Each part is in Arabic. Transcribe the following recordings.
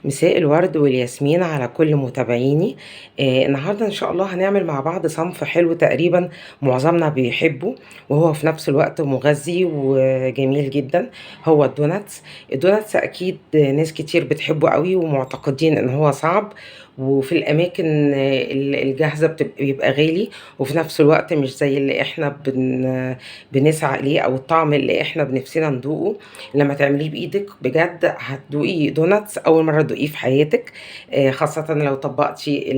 مساء الورد والياسمين على كل متابعيني. النهارده ان شاء الله هنعمل مع بعض صنف حلو تقريبا معظمنا بيحبه، وهو في نفس الوقت مغذي وجميل جدا. هو الدوناتس اكيد ناس كتير بتحبه قوي ومعتقدين ان هو صعب، وفي الاماكن الجاهزه بيبقى غالي، وفي نفس الوقت مش زي اللي احنا بنسعى ليه، او الطعم اللي احنا بنفسنا ندوقه. لما تعمليه بايدك بجد هتدوقي دوناتس اول مره تدوقيه في حياتك، خاصه لو طبقتي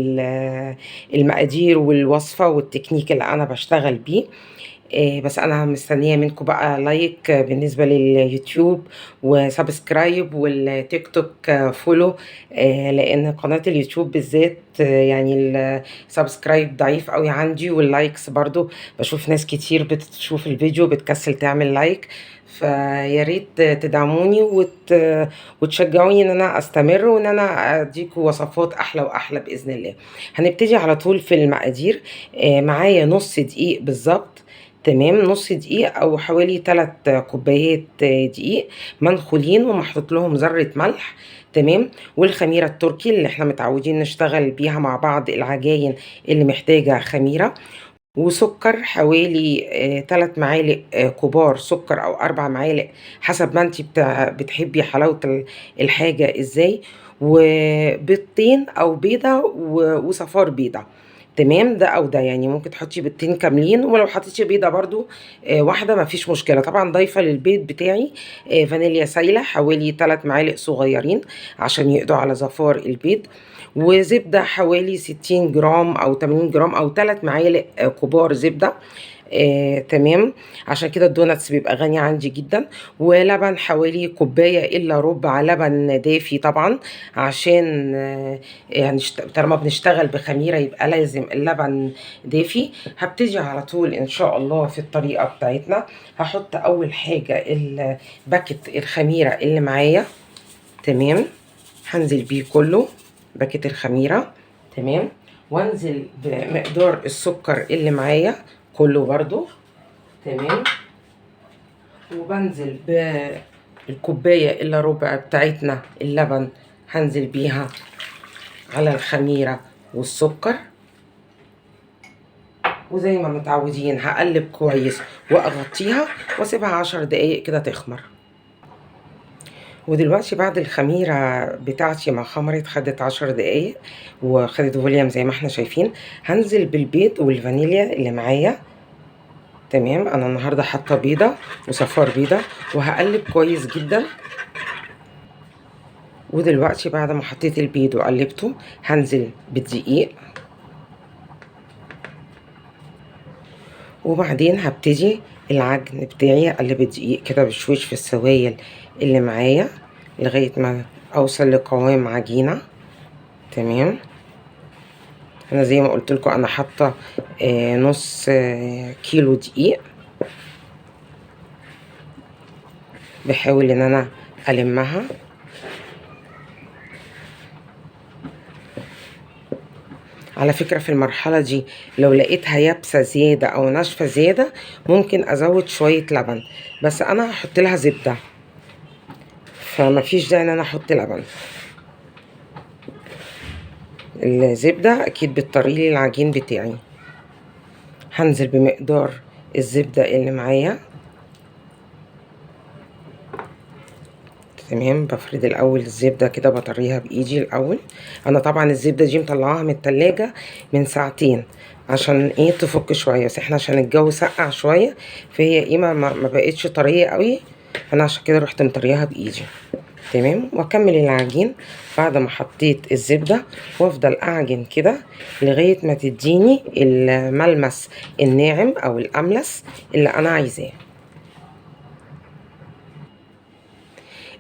المقادير والوصفه والتكنيك اللي انا بشتغل بيه. بس انا مستنيه منكم بقى لايك بالنسبه لليوتيوب، وسبسكرايب، والتيك توك فولو، لان قناه اليوتيوب بالذات يعني السبسكرايب ضعيف قوي عندي، واللايكس برضو بشوف ناس كتير بتشوف الفيديو بتكسل تعمل لايك. فيا ريت تدعموني وتشجعوني ان انا استمر، وان انا اديكم وصفات احلى واحلى باذن الله. هنبتدي على طول في المقادير. معايا نص دقيق بالظبط، تمام، نص دقيق او حوالي 3 كوبايات دقيق منخولين ومحطوط لهم ذرة ملح، تمام. والخميرة التركي اللي احنا متعودين نشتغل بيها مع بعض العجاين اللي محتاجة خميرة، وسكر حوالي 3 معالق كبار سكر او 4 معالق حسب ما انتي بتحبي حلاوة الحاجة ازاي، وبيضتين او بيضة وصفار بيضة، تمام. ده او ده يعني ممكن تحطي بيضتين كاملين، ولو حطيتي بيضة برضو واحدة مفيش مشكلة. طبعا ضايفة للبيض بتاعي فانيليا سايلة حوالي 3 معالق صغيرين عشان يقضوا على زفار البيض، وزبدة حوالي 60 جرام أو 80 جرام أو 3 معالق كبار زبدة، تمام. عشان كده الدوناتس بيبقى غني عندي جدا. ولبن حوالي كوباية إلا ربع لبن دافي طبعا، عشان يعني طالما بنشتغل بخميرة يبقى لازم اللبن دافي. هبتدي على طول إن شاء الله في الطريقة بتاعتنا. هحط أول حاجة باكت الخميرة اللي معايا، تمام. هنزل بيه كله باكت الخميرة، تمام. وانزل بمقدار السكر اللي معايا كله برضو، تمام. وبنزل بالكوباية الا ربع بتاعتنا اللبن، هنزل بيها على الخميرة والسكر، وزي ما متعودين هقلب كويس واغطيها واسيبها 10 دقايق كده تخمر. ودلوقتي بعد الخميرة بتاعتي ما خمرت خدت 10 دقايق وخدت فوليوم زي ما احنا شايفين، هنزل بالبيض والفانيليا اللي معايا، تمام. انا النهاردة حاطة بيضة وصفار بيضة، وهقلب كويس جدا. ودلوقتي بعد ما حطيت البيض وقلبته هنزل بالدقيق، وبعدين هبتدي العجن بتاعي اقلب الدقيق كده بشويش في السوائل اللي معايا لغاية ما اوصل لقوام عجينة، تمام. انا زي ما قلت لكم انا حاطه نص كيلو دقيق. بحاول ان انا المها، على فكرة في المرحلة دي لو لقيتها يابسة زيادة او ناشفة زيادة ممكن ازود شوية لبن، بس انا هحط لها زبدة فما فيش داعي ان انا احط لبن. الزبدة اكيد بتطريلي العجين بتاعي. هنزل بمقدار الزبدة اللي معايا، تمام. بفرد الاول الزبده كده بطريها بايدي الاول. انا طبعا الزبده دي مطلعاها من التلاجة من ساعتين عشان ايه تفك شويه، بس احنا عشان الجو سقع شويه فهي ايه ما بقتش طريه قوي، انا عشان كده رحت مطريها بايدي، تمام. واكمل العجين بعد ما حطيت الزبده، وافضل اعجن كده لغايه ما تديني الملمس الناعم او الاملس اللي انا عايزاه.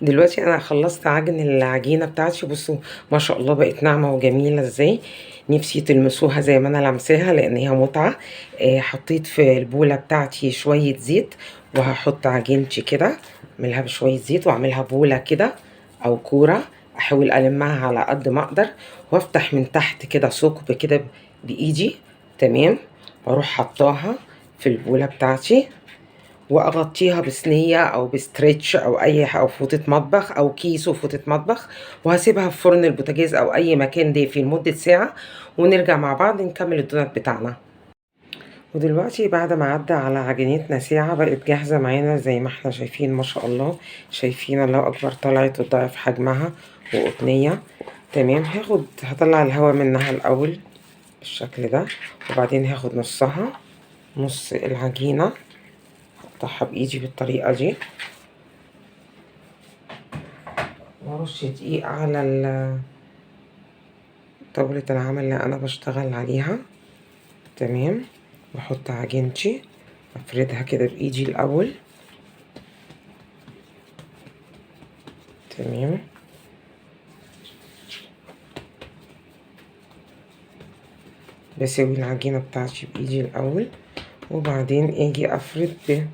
دلوقتي انا خلصت عجن العجينه بتاعتي، بصوا ما شاء الله بقت ناعمه وجميله ازاي. نفسي تلمسوها زي ما انا لمساها لان هي متعه. حطيت في البوله بتاعتي شويه زيت، وهحط عجينتي كده اعملها بشويه زيت واعملها بوله كده او كوره، احاول المها على قد ما اقدر، وافتح من تحت كده ثقب كده بايدي، تمام. واروح حطاها في البوله بتاعتي، واغطيها بصينيه او بستريتش او او فوطه مطبخ او كيس وفوطه مطبخ، وهسيبها في فرن البوتاجاز او اي مكان دافي لمده ساعه، ونرجع مع بعض نكمل الدونات بتاعنا. ودلوقتي بعد ما عدى على عجينتنا ساعة بقت جاهزة معانا زي ما احنا شايفين ما شاء الله. شايفين الله أكبر، طلعت وضعف حجمها وقطنية. تمام، هطلع الهواء منها الأول بالشكل ده، وبعدين هاخد نصها، نص العجينة هقطعها بإيدي بالطريقة دي، وارش دقيق على طاولة العمل اللي أنا بشتغل عليها. تمام، واحط عجينتي افردها كده بايدي الاول. تمام، بسوي العجينة بتاعتي بايدي الاول، وبعدين اجي افرد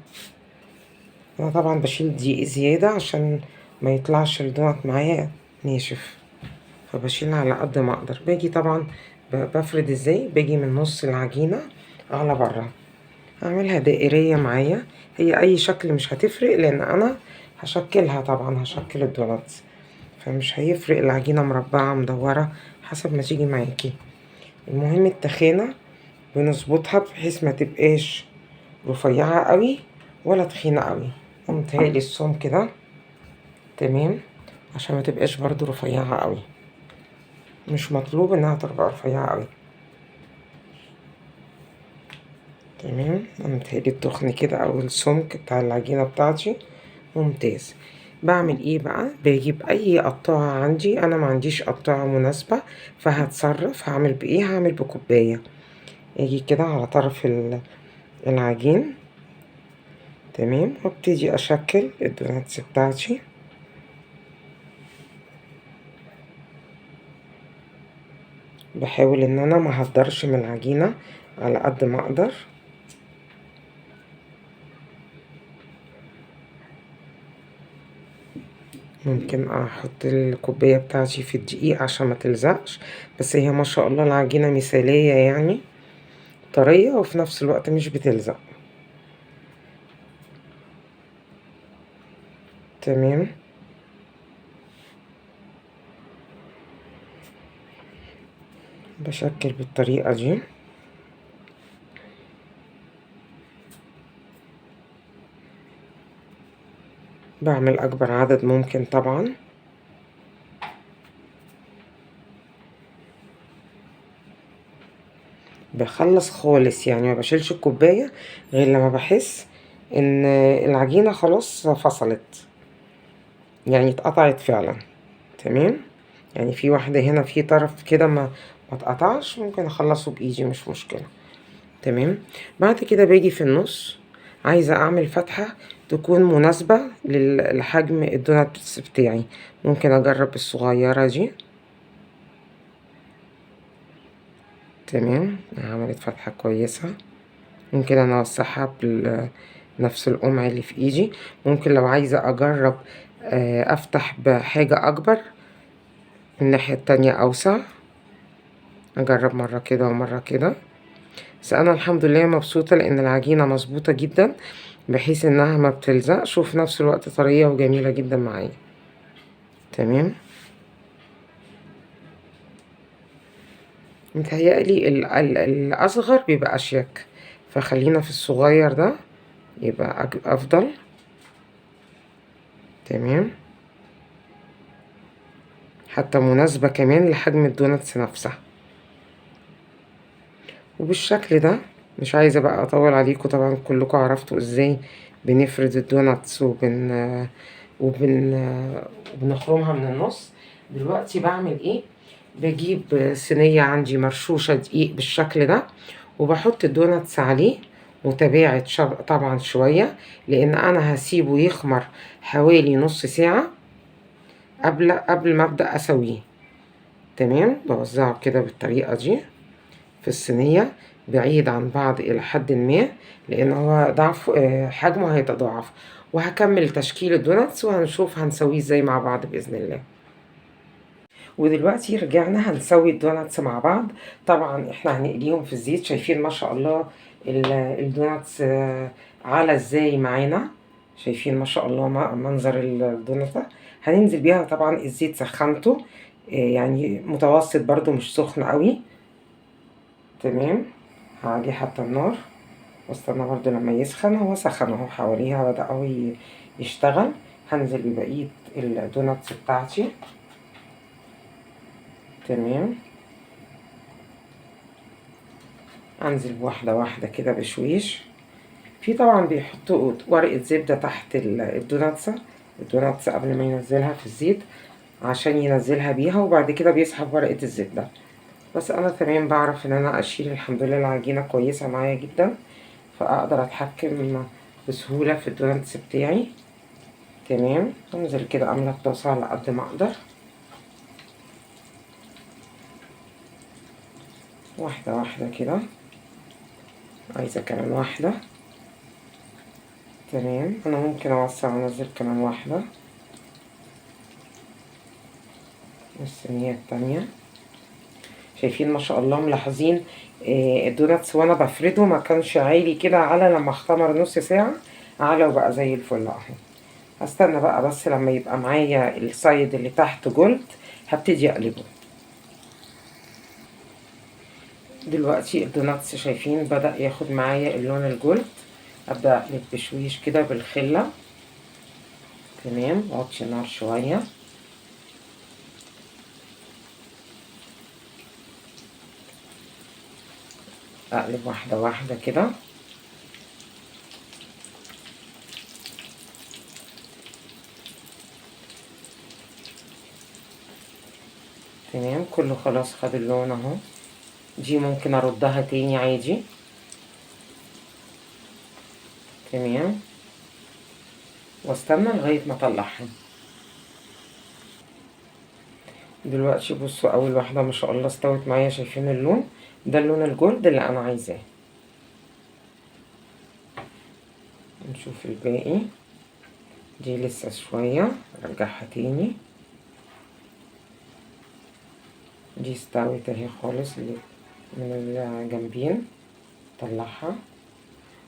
انا طبعا بشيل دقيق زيادة عشان ما يطلعش الدونت معايا ناشف، فبشيل على قد ما اقدر. باجي طبعا بفرد ازاي، باجي من نص العجينة على برا، هعملها دائرية معايا، هي اي شكل مش هتفرق لان انا هشكلها طبعا، هشكل الدونت، فمش هيفرق العجينة مربعة مدورة حسب ما تيجي معاكي. المهم التخانة بنظبطها بحيث ما تبقاش رفيعة قوي ولا تخينة قوي، ومتهيألي السمك كده تمام عشان ما تبقاش برضو رفيعة قوي، مش مطلوب انها تبقى رفيعة قوي. تمام، متهيألي التخن كده او السمك بتاع العجينة بتاعتي ممتاز. بعمل ايه بقى، بجيب اي قطاعة عندي، انا ما عنديش قطاعة مناسبة فهتصرف، هعمل بايه، هعمل بكوباية. اجي كده على طرف العجين. تمام، وابتدي اشكل الدوناتس بتاعتي. بحاول ان انا ما هقدرش من العجينة على قد ما اقدر. ممكن احط الكوباية بتاعتي في الدقيق عشان ما تلزقش، بس هي ما شاء الله العجينة مثالية يعني، طرية وفي نفس الوقت مش بتلزق. تمام، بشكل بالطريقة دي. بعمل اكبر عدد ممكن طبعا. بخلص خالص يعني ما بشيلش الكوباية غير لما بحس ان العجينة خلاص فصلت، يعني اتقطعت فعلا. تمام، يعني في واحدة هنا في طرف كده ما اتقطعش، ممكن اخلصه بايدي مش مشكلة. تمام، بعد كده باجي في النص، عايزة اعمل فتحة تكون مناسبة لحجم الدوناتس بتاعي. ممكن اجرب الصغيرة دي. تمام، عملت فتحة كويسة. ممكن انا اوسعها بنفس القمع اللي في ايدي. ممكن لو عايزة اجرب افتح بحاجة اكبر الناحية التانية اوسع، اجرب مرة كده ومرة كده. بس انا الحمد لله مبسوطة لان العجينة مظبوطة جدا بحيث انها ما بتلزقش وفي نفس الوقت طرية وجميلة جدا معايا. تمام، متهيألي الاصغر بيبقى اشيك، فخلينا في الصغير ده يبقى افضل. تمام، حتى مناسبة كمان لحجم الدوناتس نفسها. وبالشكل ده، مش عايزة بقى اطول عليكم، طبعا كلكم عرفتوا ازاي بنفرد الدوناتس وبنخرمها من النص. دلوقتي بعمل ايه، بجيب صينية عندي مرشوشة دقيق بالشكل ده، وبحط الدوناتس عليه متباعد طبعا شوية، لان انا هسيبه يخمر حوالي نص ساعة قبل ما ابدأ اسويه. تمام، بوزعه كده بالطريقة دي في الصينية بعيد عن بعض إلى حد ما، لأن هو ضعف حجمه هيتضاعف. وهكمل تشكيل الدوناتس وهنشوف هنسويه ازاي مع بعض بإذن الله. ودلوقتي رجعنا هنسوي الدوناتس مع بعض. طبعا احنا هنقليهم في الزيت، شايفين ما شاء الله الدوناتس على ازاي معانا. شايفين ما شاء الله منظر الدوناتة. هننزل بيها طبعا الزيت سخنته يعني متوسط برضو مش سخن قوي. تمام. هاجي حتى النار واستنى برضو لما يسخن. هو سخن اهو حواليها بدأ اهو يشتغل. هنزل ببقية الدوناتس بتاعتي. تمام. انزل واحدة واحدة كده بشويش. في طبعا بيحطوا ورقة زبدة تحت الدوناتس قبل ما ينزلها في الزيت عشان ينزلها بيها، وبعد كده بيسحب ورقة الزبدة. بس انا تمام بعرف ان انا اشيل الحمد لله. العجينة كويسة معايا جدا، فاقدر اتحكم بسهولة في الدوناتس بتاعي. تمام. انزل كده املى الطاسة على قد ما اقدر، واحدة واحدة كده. عايزة كمان واحدة. تمام. انا ممكن اوسع وانزل كمان واحدة. الصينية التانية. شايفين ما شاء الله ملاحظين الدوناتس وانا بفرده ما كانش عالي كده، على لما اختمر نص ساعة على وبقى زي الفل اهو. هستنى بقى بس لما يبقى معايا السايد اللي تحت جولد هبتدي اقلبه. دلوقتي الدوناتس شايفين بدأ ياخد معايا اللون الجولد. ابدأ اقلب بشويش كده بالخلة. تمام. واطي النار شوية. اقلب واحدة واحدة كده. تمام. كله خلاص خد اللون اهو. دي ممكن اردها تاني عادي. تمام. واستنى لغاية ما اطلعها. دلوقتي بصوا اول واحدة ما شاء الله استوت معايا. شايفين اللون ده؟ اللون الجولد اللي انا عايزاه. نشوف الباقي. دي لسه شوية، ارجعها تاني. دي استوت اهي خالص اللي من الجنبين. طلعها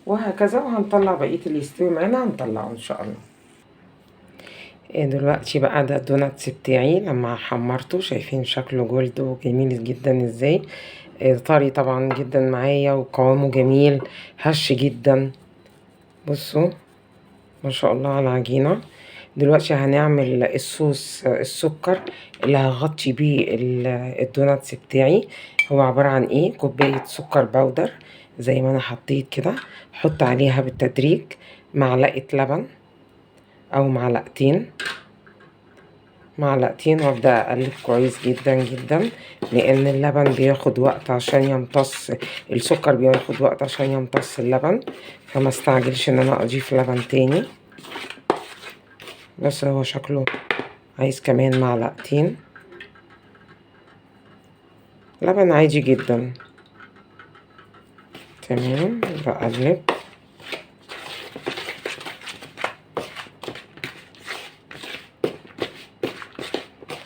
وهكذا، وهنطلع بقية اللي يستوي معانا هنطلعه ان شاء الله. دلوقتي بقى ده الدوناتس بتاعي لما حمرته. شايفين شكله جولد وجميل جدا ازاي. طري طبعا جدا معايا وقوامه جميل هش جدا. بصوا ما شاء الله على العجينة. دلوقتي هنعمل الصوص السكر اللي هغطي بيه الدوناتس بتاعي. هو عبارة عن ايه؟ كوباية سكر بودر زي ما انا حطيت كده. حط عليها بالتدريج معلقة لبن او معلقتين. وابدأ اقلب كويس جدا جدا، لان اللبن بياخد وقت عشان يمتص. السكر بياخد وقت عشان يمتص اللبن، فما استعجلش ان انا اضيف لبن تاني. بس هو شكله عايز كمان معلقتين لبن عادي جدا. تمام. بقلب.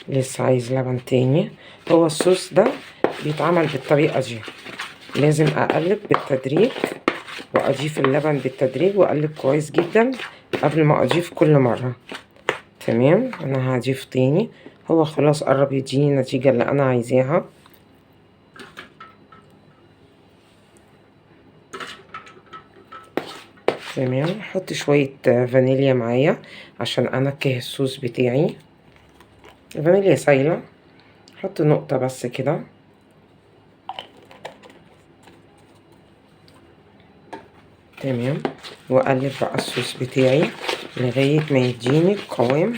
لسه عايز لبن تاني. هو الصوص ده بيتعمل بالطريقة دي، لازم اقلب بالتدريج واضيف اللبن بالتدريج واقلب كويس جدا قبل ما اضيف كل مرة. تمام. انا هضيف تاني. هو خلاص قرب يديني النتيجة اللي انا عايزاها. تمام. احط شوية فانيليا معايا عشان انكه الصوص بتاعي. فانيليا سايلة. احط نقطة بس كده. تمام. واقلب بقى الصوص بتاعي لغاية ما يديني القوام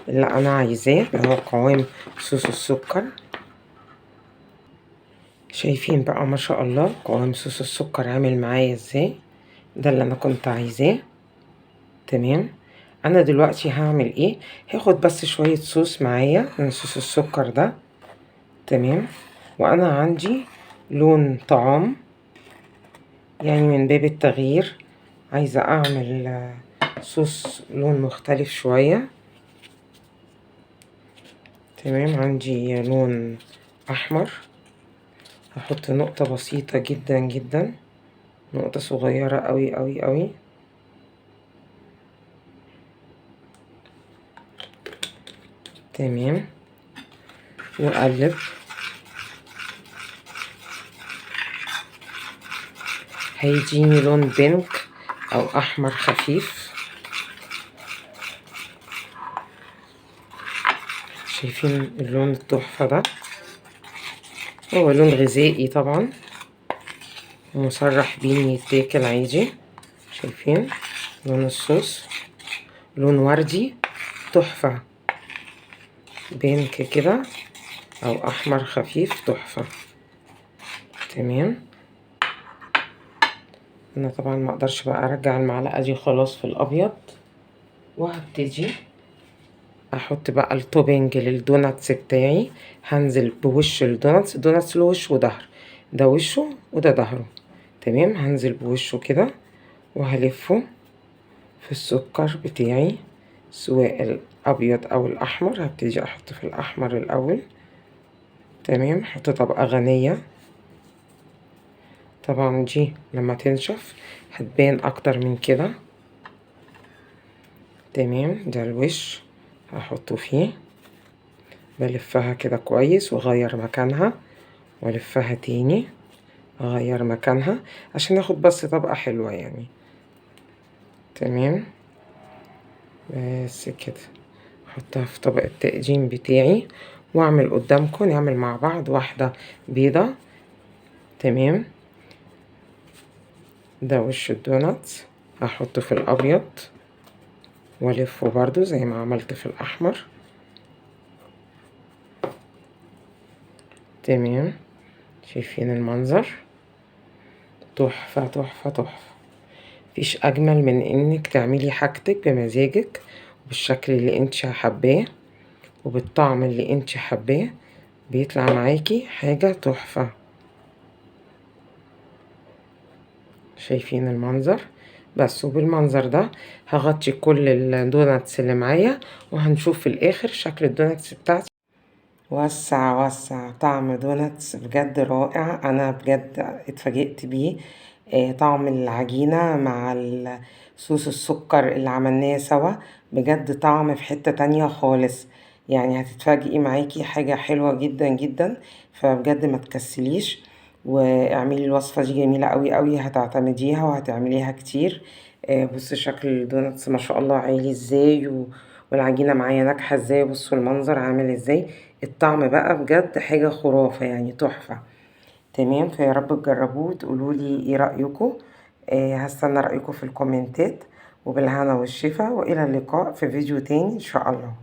اللي انا عايزاه، اللي هو قوام صوص السكر. شايفين بقى ما شاء الله قوام صوص السكر عامل معايا ازاي؟ ده اللي انا كنت عايزاه. تمام. انا دلوقتي هعمل ايه؟ هاخد بس شوية صوص معايا من صوص السكر ده. تمام. وانا عندي لون طعام، يعني من باب التغيير عايزة اعمل صوص لون مختلف شوية. تمام. عندي لون احمر. هحط نقطة بسيطة جدا جدا. نقطة صغيرة قوي قوي قوي. تمام، واقلب. هيديني لون بينك او احمر خفيف. شايفين اللون التحفة ده؟ هو لون غذائي طبعا، مصرح بيه يتاكل عادي. شايفين لون الصوص؟ لون وردي تحفة، بينك كده او احمر خفيف تحفة. تمام. انا طبعا ما اقدرش بقى ارجع المعلقة دي خلاص في الابيض، وهبتدي احط بقى التوبينج للدوناتس بتاعي. هنزل بوش الدوناتس. الدوناتس له وش وظهر، ده وشه وده ظهره. تمام، هنزل بوشه كده وهلفه في السكر بتاعي، سواء الابيض او الاحمر. هبتدي احط في الاحمر الاول. تمام، احط طبقة غنية. طبعا دي لما تنشف هتبان اكتر من كده. تمام، ده الوش هحطه فيه. بلفها كده كويس واغير مكانها، والفها تاني اغير مكانها عشان اخد بس طبقة حلوة يعني. تمام، بس كده احطها في طبق التقديم بتاعي، واعمل قدامكم نعمل مع بعض واحدة بيضة. تمام، ده وش الدونات. هحطه في الابيض والفه برضو زي ما عملت في الاحمر. تمام، شايفين المنظر؟ تحفة تحفة تحفة. مفيش اجمل من انك تعملي حاجتك بمزاجك وبالشكل اللي انت حباه وبالطعم اللي انت حباه، بيطلع معاكي حاجة تحفة. شايفين المنظر؟ بس وبالمنظر ده هغطي كل الدوناتس اللي معايا، وهنشوف في الاخر شكل الدوناتس بتاعتي. وسع وسع، طعم دوناتس بجد رائع، انا بجد اتفاجئت بيه. طعم العجينة مع صوص السكر اللي عملناه سوا، بجد طعم في حتة تانية خالص. يعني هتتفاجئي معاكي حاجة حلوة جدا جدا. فبجد ما تكسليش واعملي الوصفة دي، جميلة قوي قوي، هتعتمديها وهتعمليها كتير. بصي شكل الدوناتس ما شاء الله عالي ازاي، والعجينة معايا ناجحة ازاي. بصوا المنظر عامل ازاي. الطعم بقى بجد حاجة خرافة يعني تحفة. تمام، فيا رب تجربوه وتقولولي ايه رأيكم. هستنى رأيكم في الكومنتات. وبالهنا والشفا، وإلى اللقاء في فيديو تاني إن شاء الله.